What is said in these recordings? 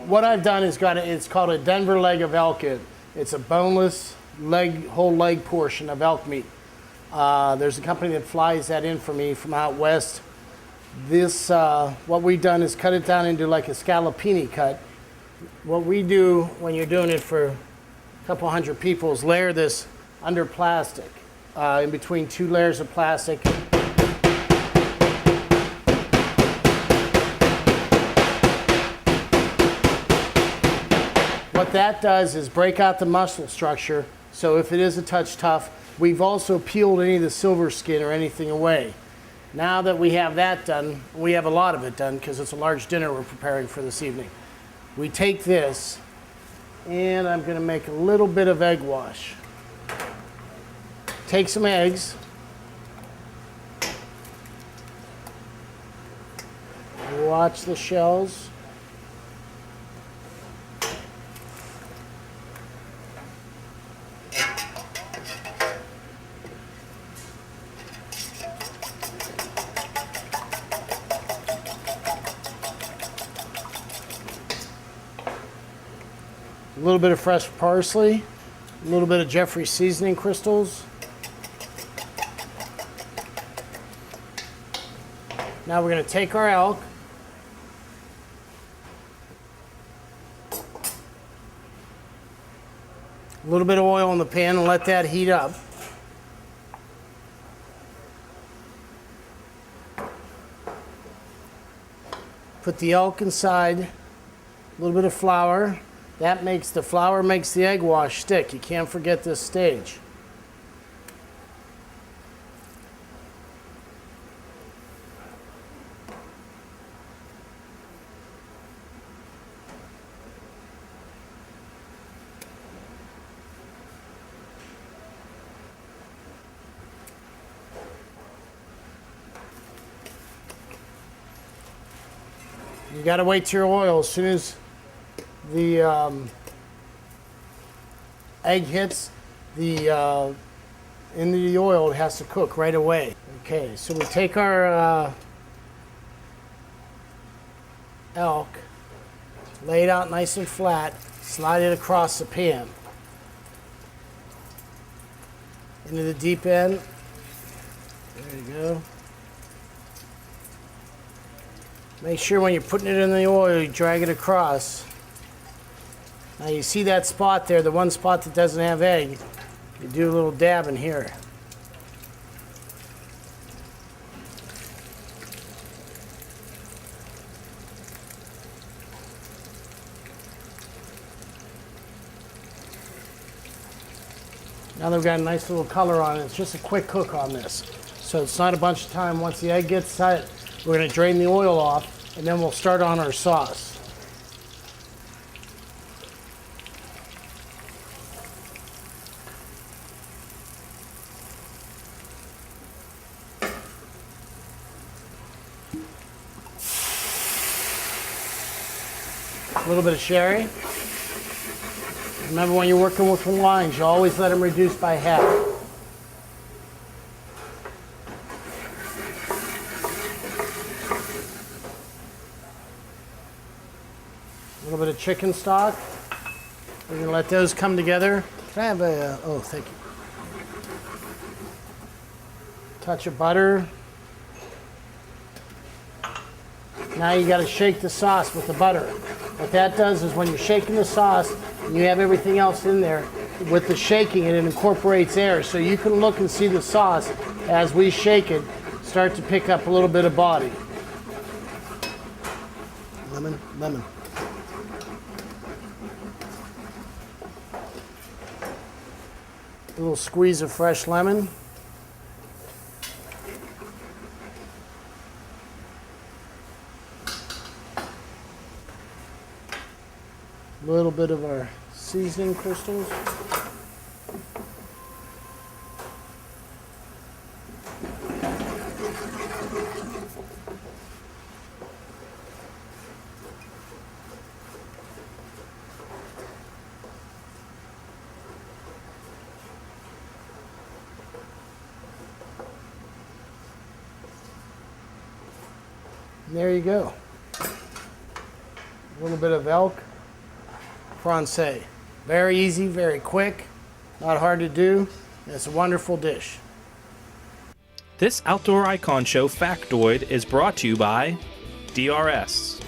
what I've done is it's called a Denver leg of elk. It's a boneless leg, whole leg portion of elk meat. There's a company that flies that in for me from out west. This, what we've done is cut it down into like a scallopini cut. What we do when you're doing it for a couple hundred people is layer this under plastic, in between 2 layers of plastic. What that does is break out the muscle structure, so if it is a touch tough, we've also peeled any of the silver skin or anything away. Now that we have that done, we have a lot of it done because it's a large dinner we're preparing for this evening. We take this, and I'm going to make a little bit of egg wash. Take some eggs. Watch the shells. A little bit of fresh parsley, a little bit of Jeffrey seasoning crystals. Now we're going to take our elk, a little bit of oil in the pan and let that heat up. Put the elk inside, a little bit of flour. The flour makes the egg wash stick. You can't forget this stage. You got to wait till your oil. As soon as the egg hits into the oil, it has to cook right away. Okay, so we take our elk, lay it out nice and flat, slide it across the pan into the deep end. There you go. Make sure when you're putting it in the oil, you drag it across. Now you see that spot there, the one spot that doesn't have egg, you do a little dab in here. Now they've got a nice little color on it. It's just a quick cook on this. So it's not a bunch of time. Once the egg gets set, we're going to drain the oil off, and then we'll start on our sauce. A little bit of sherry. Remember, when you're working with wines, you always let them reduce by half. A little bit of chicken stock. We're going to let those come together. Can I have a, oh, thank you. Touch of butter. Now you got to shake the sauce with the butter. What that does is when you're shaking the sauce and you have everything else in there, with the shaking it incorporates air. So you can look and see the sauce as we shake it start to pick up a little bit of body. Lemon, lemon. A little squeeze of fresh lemon. A little bit of our seasoning crystals. And there you go. A little bit of elk. Francais. Very easy, very quick, not hard to do, and it's a wonderful dish. This Outdoor Icon Show factoid is brought to you by DRS.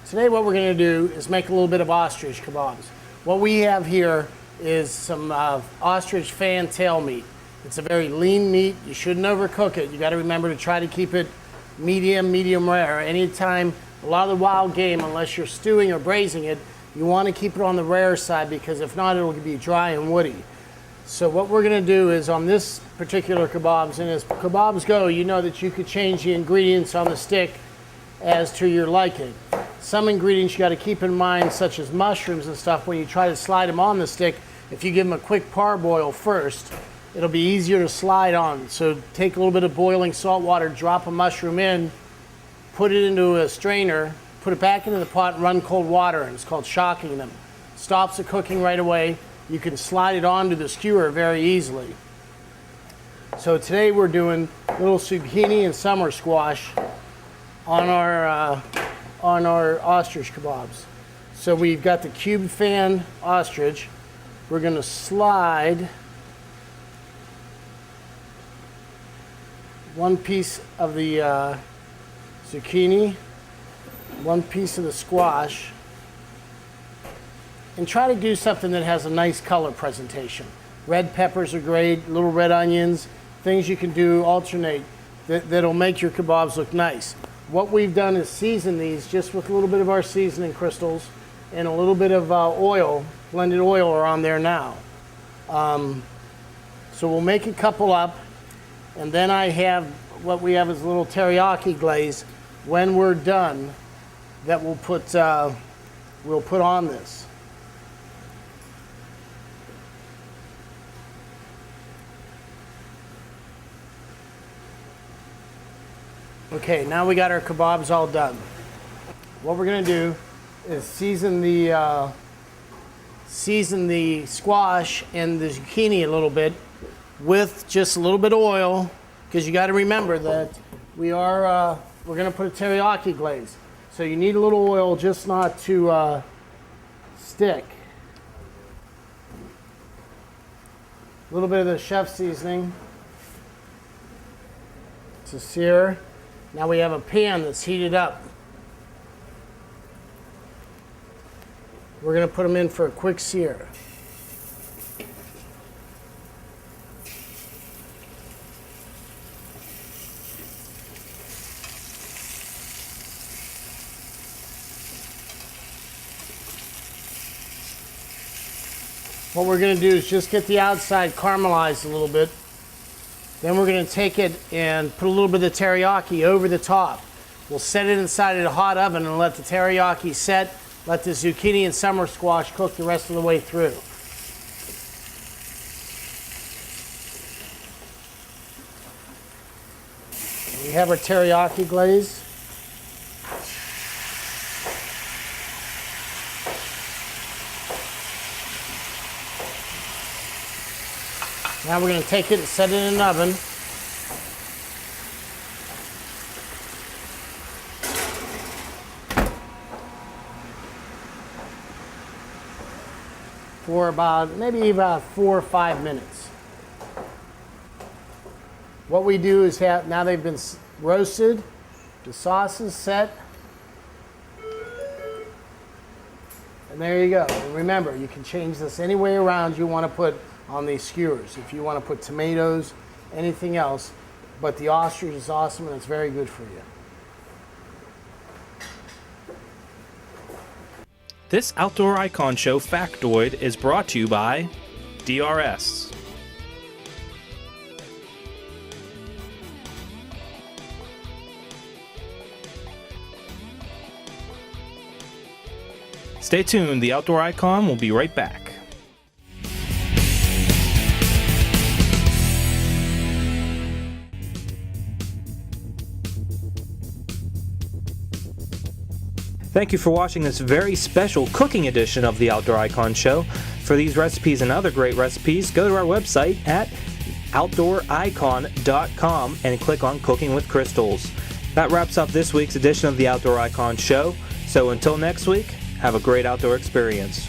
Today what we're going to do is make a little bit of ostrich kebabs. What we have here is some ostrich fan tail meat. It's a very lean meat. You shouldn't overcook it. You got to remember to try to keep it medium rare. Anytime, a lot of the wild game, unless you're stewing or braising it, you want to keep it on the rare side because if not, it'll be dry and woody. So what we're going to do is on this particular kebabs, and as kebabs go, you know that you could change the ingredients on the stick as to your liking. Some ingredients you got to keep in mind, such as mushrooms and stuff, when you try to slide them on the stick, if you give them a quick parboil first, it'll be easier to slide on. So take a little bit of boiling salt water, drop a mushroom in, put it into a strainer, put it back into the pot and run cold water, and it's called shocking them. Stops the cooking right away. You can slide it onto the skewer very easily. So today we're doing little zucchini and summer squash on our ostrich kebabs. So we've got the cube fan ostrich. We're going to slide one piece of the zucchini, one piece of the squash, and try to do something that has a nice color presentation. Red peppers are great, little red onions, things you can do alternate that'll make your kebabs look nice. What we've done is season these just with a little bit of our seasoning crystals and a little bit of oil, blended oil are on there now. So we'll make a couple up, and then I have what we have is a little teriyaki glaze when we're done that we'll put on this. Okay, now we got our kebabs all done. What we're gonna do is season the squash and the zucchini a little bit with just a little bit of oil, because you got to remember that we're gonna put a teriyaki glaze. So you need a little oil just not to stick. A little bit of the chef seasoning to sear. Now we have a pan that's heated up. We're going to put them in for a quick sear. What we're going to do is just get the outside caramelized a little bit. Then we're going to take it and put a little bit of teriyaki over the top. We'll set it inside of a hot oven and let the teriyaki set. Let the zucchini and summer squash cook the rest of the way through. We have our teriyaki glaze. Now we're going to take it and set it in an oven. For maybe about 4 or 5 minutes. What we do is now they've been roasted, the sauce is set, and there you go. And remember, you can change this any way around you want to put on these skewers. If you want to put tomatoes, anything else, but the ostrich is awesome and it's very good for you. This Outdoor Icon Show factoid is brought to you by DRS. Stay tuned, the Outdoor Icon will be right back. Thank you for watching this very special cooking edition of the Outdoor Icon Show. For these recipes and other great recipes, go to our website at outdooricon.com and click on Cooking with Crystals. That wraps up this week's edition of the Outdoor Icon Show. So until next week, have a great outdoor experience.